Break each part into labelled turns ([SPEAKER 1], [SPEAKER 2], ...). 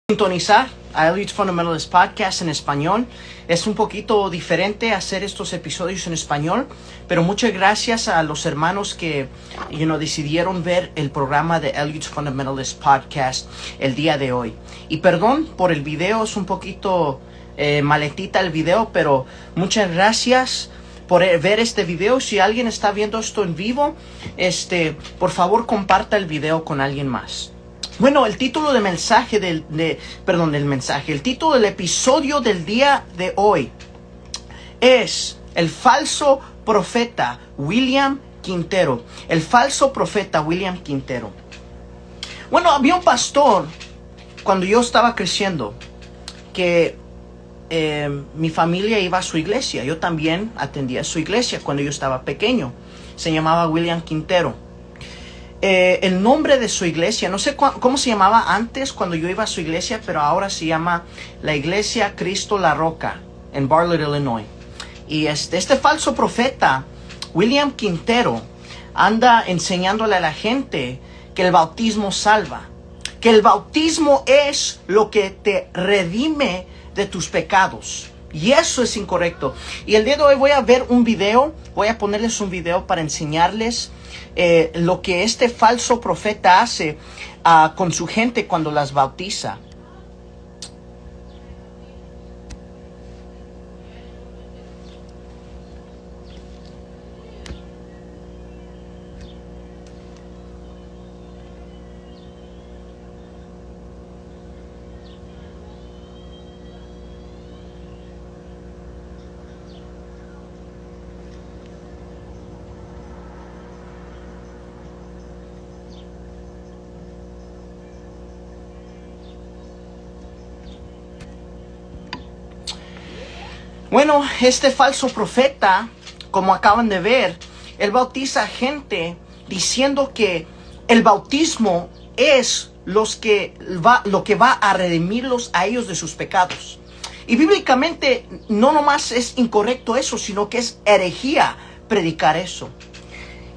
[SPEAKER 1] Sintonizar a Elliot's Fundamentalist Podcast en español. Es un poquito diferente hacer estos episodios en español, pero muchas gracias a los hermanos que decidieron ver el programa de Elliot's Fundamentalist Podcast el día de hoy. Y perdón por el video, es un poquito maletita el video, pero muchas gracias por ver este video. Si alguien está viendo esto en vivo, por favor comparta el video con alguien más. Bueno, el título del mensaje el título del episodio del día de hoy es el falso profeta William Quintero. El falso profeta William Quintero. Bueno, había un pastor cuando yo estaba creciendo que mi familia iba a su iglesia. Yo también atendía a su iglesia cuando yo estaba pequeño. Se llamaba William Quintero. El nombre de su iglesia, no sé cómo se llamaba antes cuando yo iba a su iglesia, pero ahora se llama la Iglesia Cristo La Roca en Bartlett, Illinois. Y este falso profeta, William Quintero, anda enseñándole a la gente que el bautismo salva, que el bautismo es lo que te redime de tus pecados. Y eso es incorrecto. Y el día de hoy voy a ponerles un video para enseñarles lo que este falso profeta hace con su gente cuando las bautiza. Bueno, este falso profeta, como acaban de ver, él bautiza gente diciendo que el bautismo es lo que va a redimirlos a ellos de sus pecados. Y bíblicamente no nomás es incorrecto eso, sino que es herejía predicar eso.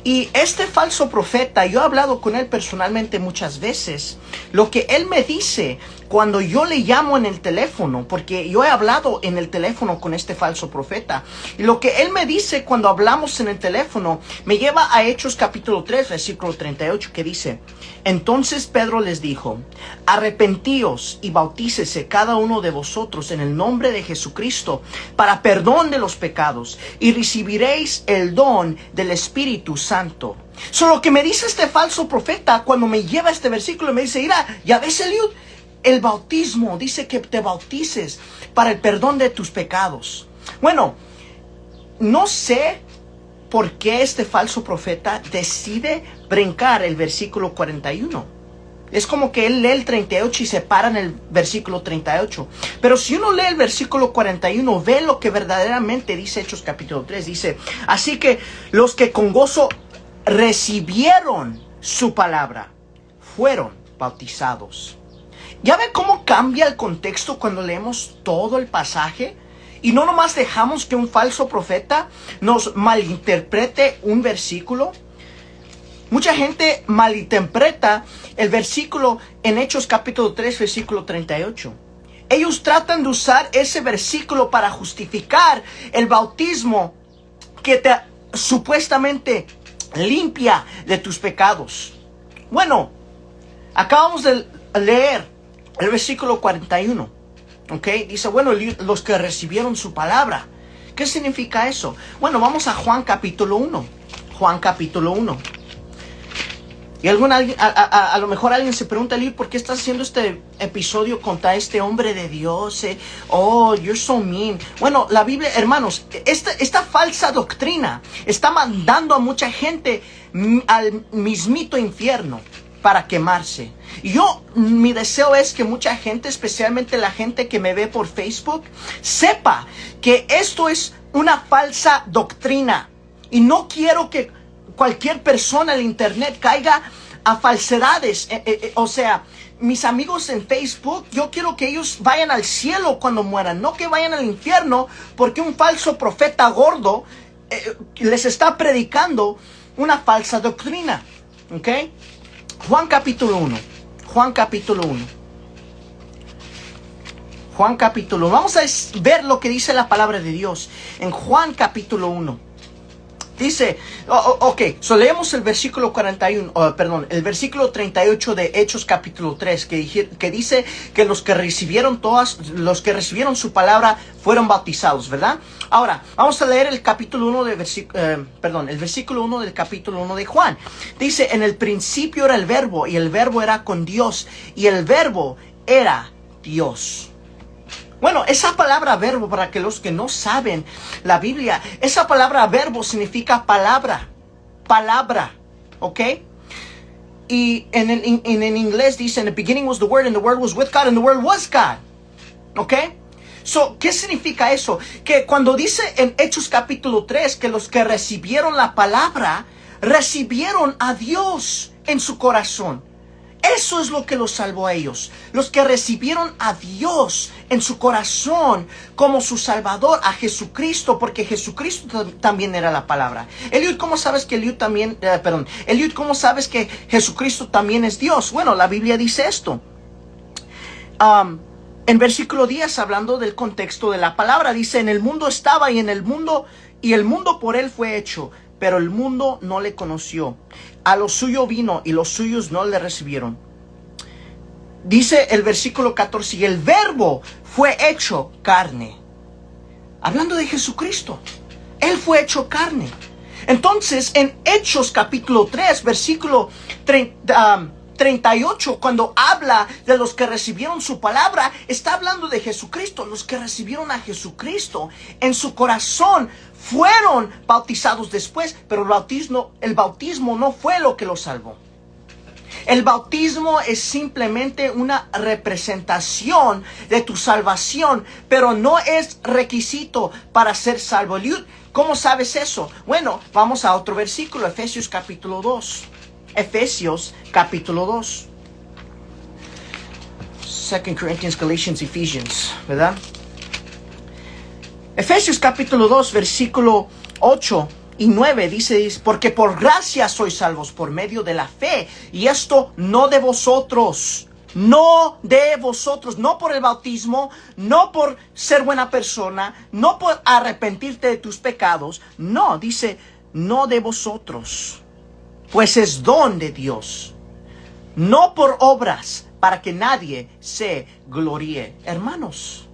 [SPEAKER 1] Y este falso profeta, yo he hablado con él personalmente muchas veces. Lo que él me dice cuando yo le llamo en el teléfono, porque yo he hablado en el teléfono con este falso profeta, y lo que él me dice cuando hablamos en el teléfono me lleva a Hechos capítulo 3, versículo 38, que dice: entonces Pedro les dijo, arrepentíos y bautícese cada uno de vosotros en el nombre de Jesucristo para perdón de los pecados, y recibiréis el don del Espíritu Santo. Lo que me dice este falso profeta cuando me lleva este versículo, me dice: mira, ya ves, Eliud, el bautismo dice que te bautices para el perdón de tus pecados. Bueno, no sé por qué este falso profeta decide brincar el versículo 41. Es como que él lee el 38 y se para en el versículo 38. Pero si uno lee el versículo 41, ve lo que verdaderamente dice Hechos capítulo 3. Dice: así que los que con gozo recibieron su palabra fueron bautizados. ¿Ya ve cómo cambia el contexto cuando leemos todo el pasaje? Y no nomás dejamos que un falso profeta nos malinterprete un versículo. Mucha gente malinterpreta el versículo en Hechos capítulo 3, versículo 38. Ellos tratan de usar ese versículo para justificar el bautismo que te supuestamente limpia de tus pecados. Bueno, acabamos de leer el versículo 41, ¿ok? Dice, bueno, los que recibieron su palabra. ¿Qué significa eso? Bueno, vamos a Juan capítulo 1. Juan capítulo 1. Y a lo mejor alguien se pregunta: ¿por qué estás haciendo este episodio contra este hombre de Dios? Oh, you're so mean. Bueno, la Biblia, hermanos, esta falsa doctrina está mandando a mucha gente al mismito infierno para quemarse. Y mi deseo es que mucha gente, especialmente la gente que me ve por Facebook, sepa que esto es una falsa doctrina. Y no quiero que cualquier persona en el internet caiga a falsedades. O sea, mis amigos en Facebook, yo quiero que ellos vayan al cielo cuando mueran, no que vayan al infierno porque un falso profeta gordo les está predicando una falsa doctrina. ¿Ok? Juan capítulo 1. Juan capítulo 1. Juan capítulo 1. Vamos a ver lo que dice la palabra de Dios en Juan capítulo 1. Dice, so leemos el versículo 41, el versículo 38 de Hechos capítulo 3, que dice que los que recibieron su palabra fueron bautizados, ¿verdad? Ahora, vamos a leer el capítulo 1 el versículo 1 del capítulo 1 de Juan. Dice, en el principio era el verbo, y el verbo era con Dios, y el verbo era Dios. Bueno, esa palabra verbo, para que los que no saben la Biblia, esa palabra verbo significa palabra, ¿ok? Y en inglés dice, in the beginning was the Word, and the Word was with God, and the Word was God, ¿ok? So, ¿qué significa eso? Que cuando dice en Hechos capítulo 3 que los que recibieron la palabra, recibieron a Dios en su corazón. Eso es lo que los salvó a ellos. Los que recibieron a Dios en su corazón como su Salvador, a Jesucristo, porque Jesucristo también era la palabra. Eliud, ¿cómo sabes que ¿cómo sabes que Jesucristo también es Dios? Bueno, la Biblia dice esto. En versículo 10, hablando del contexto de la palabra, dice, en el mundo estaba y el mundo por él fue hecho, pero el mundo no le conoció. A lo suyo vino y los suyos no le recibieron. Dice el versículo 14, y el verbo fue hecho carne. Hablando de Jesucristo, Él fue hecho carne. Entonces, en Hechos capítulo 3, versículo 38, cuando habla de los que recibieron su palabra, está hablando de Jesucristo. Los que recibieron a Jesucristo en su corazón fueron bautizados después, pero el bautismo no fue lo que los salvó. El bautismo es simplemente una representación de tu salvación, pero no es requisito para ser salvo. ¿Cómo sabes eso? Bueno, vamos a otro versículo, Efesios capítulo 2. Efesios capítulo 2. 2 Corinthians, Galatians, Ephesians, ¿verdad? Efesios capítulo 2, versículo 8 y 9 dice, porque por gracia sois salvos por medio de la fe, y esto no de vosotros, no por el bautismo, no por ser buena persona, no por arrepentirte de tus pecados, no, dice, no de vosotros, pues es don de Dios, no por obras, para que nadie se gloríe. Hermanos,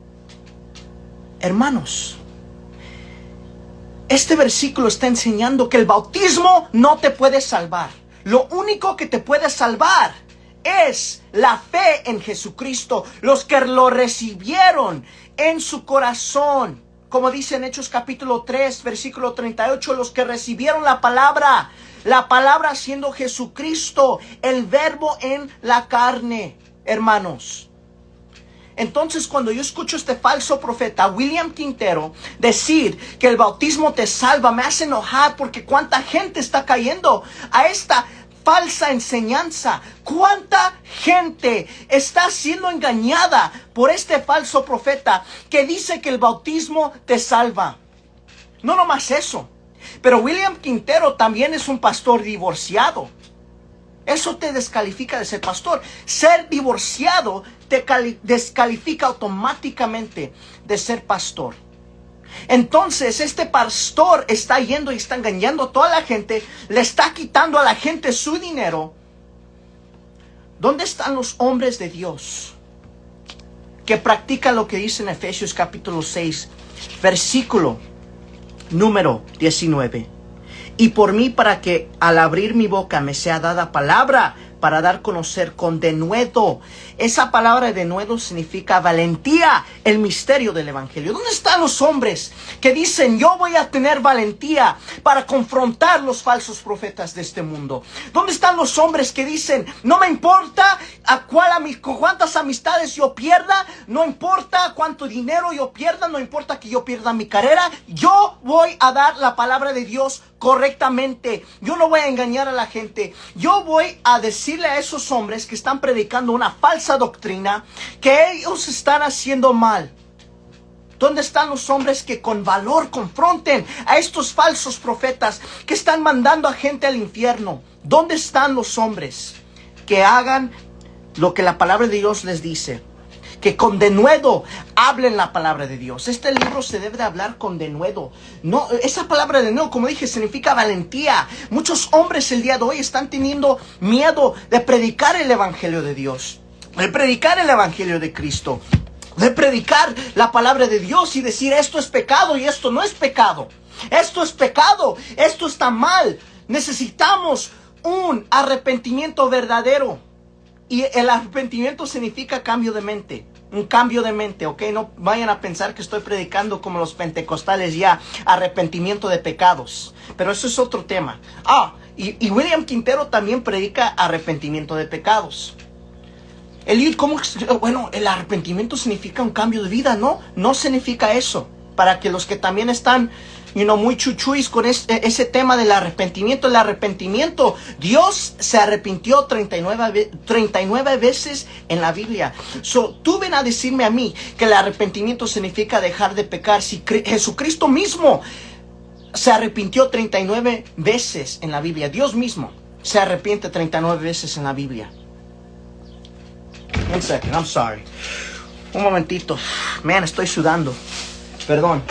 [SPEAKER 1] este versículo está enseñando que el bautismo no te puede salvar. Lo único que te puede salvar es la fe en Jesucristo. Los que lo recibieron en su corazón. Como dice en Hechos capítulo 3, versículo 38, los que recibieron la palabra siendo Jesucristo, el verbo en la carne, hermanos. Entonces, cuando yo escucho este falso profeta, William Quintero, decir que el bautismo te salva, me hace enojar porque cuánta gente está cayendo a esta falsa enseñanza. Cuánta gente está siendo engañada por este falso profeta que dice que el bautismo te salva. No nomás eso, pero William Quintero también es un pastor divorciado. Eso te descalifica de ser pastor. Ser divorciado te descalifica automáticamente de ser pastor. Entonces, este pastor está yendo y está engañando a toda la gente, le está quitando a la gente su dinero. ¿Dónde están los hombres de Dios que practican lo que dice en Efesios capítulo 6, versículo número 19? Y por mí, para que al abrir mi boca me sea dada palabra para dar a conocer con denuedo. Esa palabra denuedo significa valentía, el misterio del evangelio. ¿Dónde están los hombres que dicen, yo voy a tener valentía para confrontar los falsos profetas de este mundo? ¿Dónde están los hombres que dicen, no me importa cuántas amistades yo pierda, no importa cuánto dinero yo pierda, no importa que yo pierda mi carrera, yo voy a dar la palabra de Dios correctamente? Yo no voy a engañar a la gente. Yo voy a decirle a esos hombres que están predicando una falsa doctrina que ellos están haciendo mal. ¿Dónde están los hombres que con valor confronten a estos falsos profetas que están mandando a gente al infierno? ¿Dónde están los hombres que hagan lo que la palabra de Dios les dice? que con denuedo hablen la palabra de Dios. Este libro se debe de hablar con denuedo. No, esa palabra denuedo, como dije, significa valentía. Muchos hombres el día de hoy están teniendo miedo de predicar el evangelio de Dios, de predicar el evangelio de Cristo, de predicar la palabra de Dios y decir esto es pecado y esto no es pecado. Esto es pecado, esto está mal. Necesitamos un arrepentimiento verdadero. Y el arrepentimiento significa cambio de mente. Un cambio de mente, ¿ok? No vayan a pensar que estoy predicando como los pentecostales ya, arrepentimiento de pecados. Pero eso es otro tema. Y William Quintero también predica arrepentimiento de pecados. Bueno, el arrepentimiento significa un cambio de vida, ¿no? No significa eso. Para que los que también están, muy chuchuis con ese tema del arrepentimiento. El arrepentimiento, Dios se arrepintió 39 veces en la Biblia. Tú ven a decirme a mí que el arrepentimiento significa dejar de pecar. Si Jesucristo mismo se arrepintió 39 veces en la Biblia. Dios mismo se arrepiente 39 veces en la Biblia. Un second, I'm sorry. Un momentito. Man, estoy sudando. Perdón.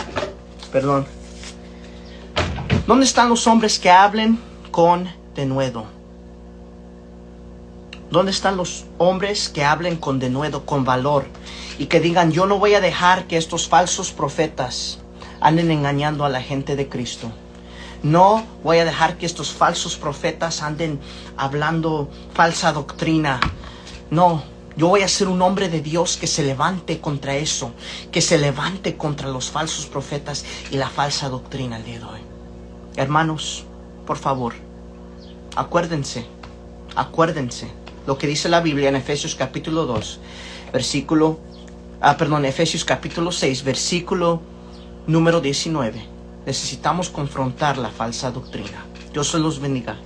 [SPEAKER 1] ¿Dónde están los hombres que hablen con denuedo? ¿Dónde están los hombres que hablen con denuedo, con valor? Y que digan, yo no voy a dejar que estos falsos profetas anden engañando a la gente de Cristo. No voy a dejar que estos falsos profetas anden hablando falsa doctrina. No, yo voy a ser un hombre de Dios que se levante contra eso. Que se levante contra los falsos profetas y la falsa doctrina el día de hoy. Hermanos, por favor, acuérdense lo que dice la Biblia en Efesios capítulo 2, Efesios capítulo 6, versículo número 19. Necesitamos confrontar la falsa doctrina. Dios se los bendiga.